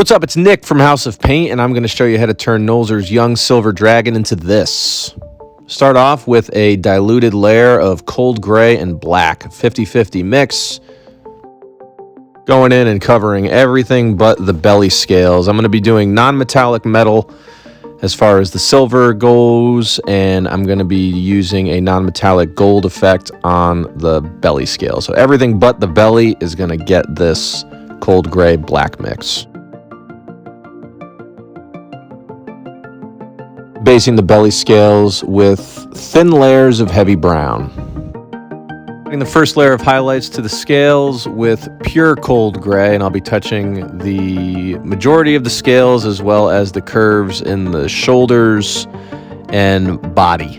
What's up, it's Nick from House of Paint, and I'm going to show you how to turn Nolzur's Young Silver Dragon into this. Start off with a diluted layer of cold gray and black, 50-50 mix. Going in and covering everything but the belly scales. I'm going to be doing non-metallic metal as far as the silver goes, and I'm going to be using a non-metallic gold effect on the belly scale. So everything but the belly is going to get this cold gray black mix. Basing the belly scales with thin layers of heavy brown. Adding the first layer of highlights to the scales with pure cold gray, and I'll be touching the majority of the scales as well as the curves in the shoulders and body.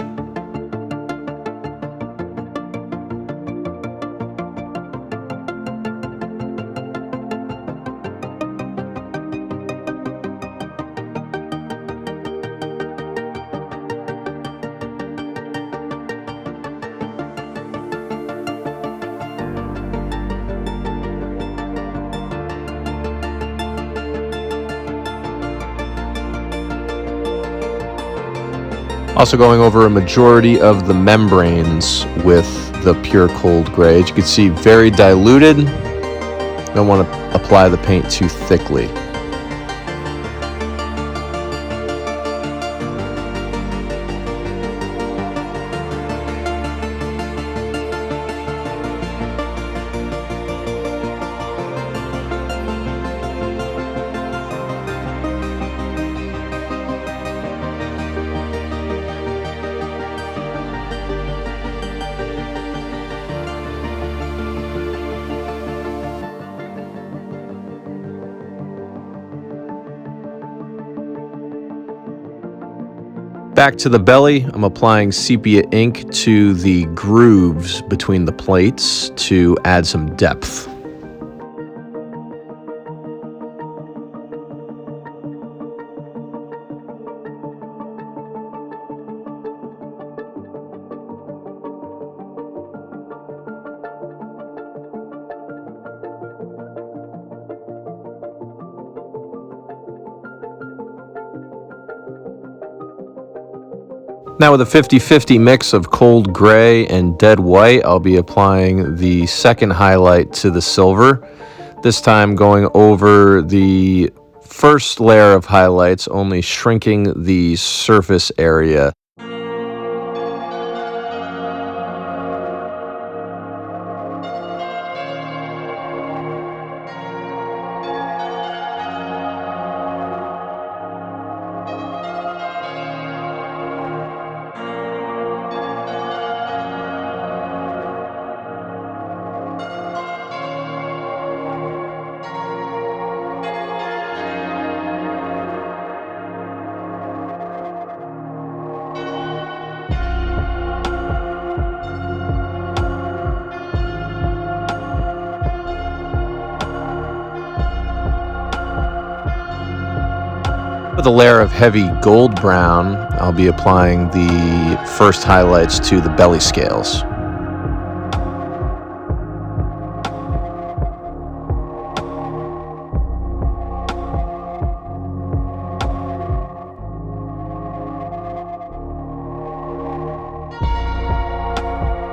Also going over a majority of the membranes with the pure cold gray. As you can see, very diluted. Don't want to apply the paint too thickly. Back to the belly, I'm applying sepia ink to the grooves between the plates to add some depth. Now with a 50-50 mix of cold gray and dead white, I'll be applying the second highlight to the silver. This time going over the first layer of highlights, only shrinking the surface area. With a layer of heavy gold brown, I'll be applying the first highlights to the belly scales.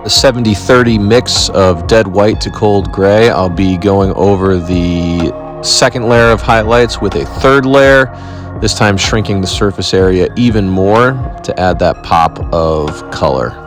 A 70-30 mix of dead white to cold gray. I'll be going over the second layer of highlights with a third layer. This time shrinking the surface area even more to add that pop of color.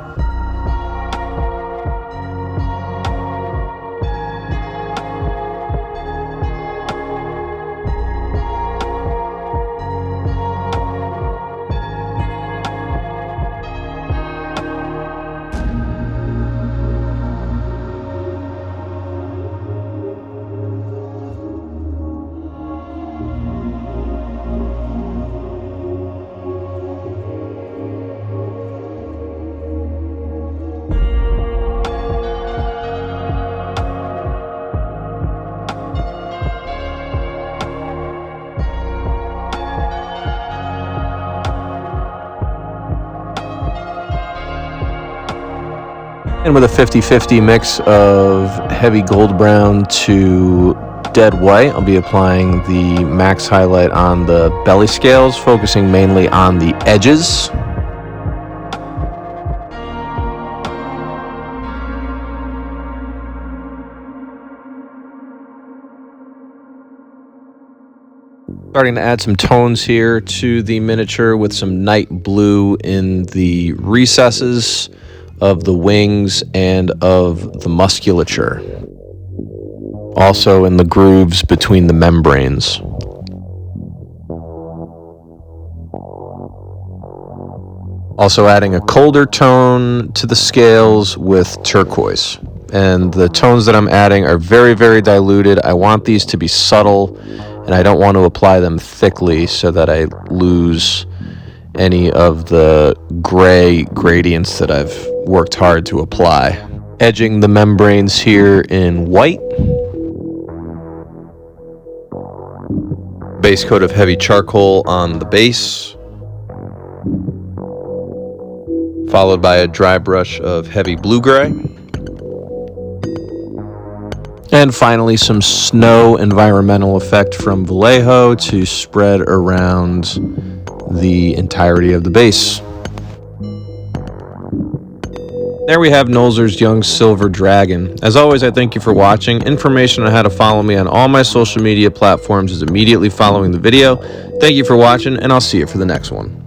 And with a 50-50 mix of heavy gold brown to dead white, I'll be applying the max highlight on the belly scales, focusing mainly on the edges. Starting to add some tones here to the miniature with some night blue in the recesses of the wings and of the musculature. Also in the grooves between the membranes. Also adding a colder tone to the scales with turquoise. And the tones that I'm adding are very, very diluted. I want these to be subtle, and I don't want to apply them thickly so that I lose any of the gray gradients that I've worked hard to apply. Edging the membranes here in white. Base coat of heavy charcoal on the base, followed by a dry brush of heavy blue-gray. And finally, some snow environmental effect from Vallejo to spread around the entirety of the base. There we have Nolzur's Young Silver Dragon. As always, I thank you for watching. Information on how to follow me on all my social media platforms is immediately following the video. Thank you for watching, and I'll see you for the next one.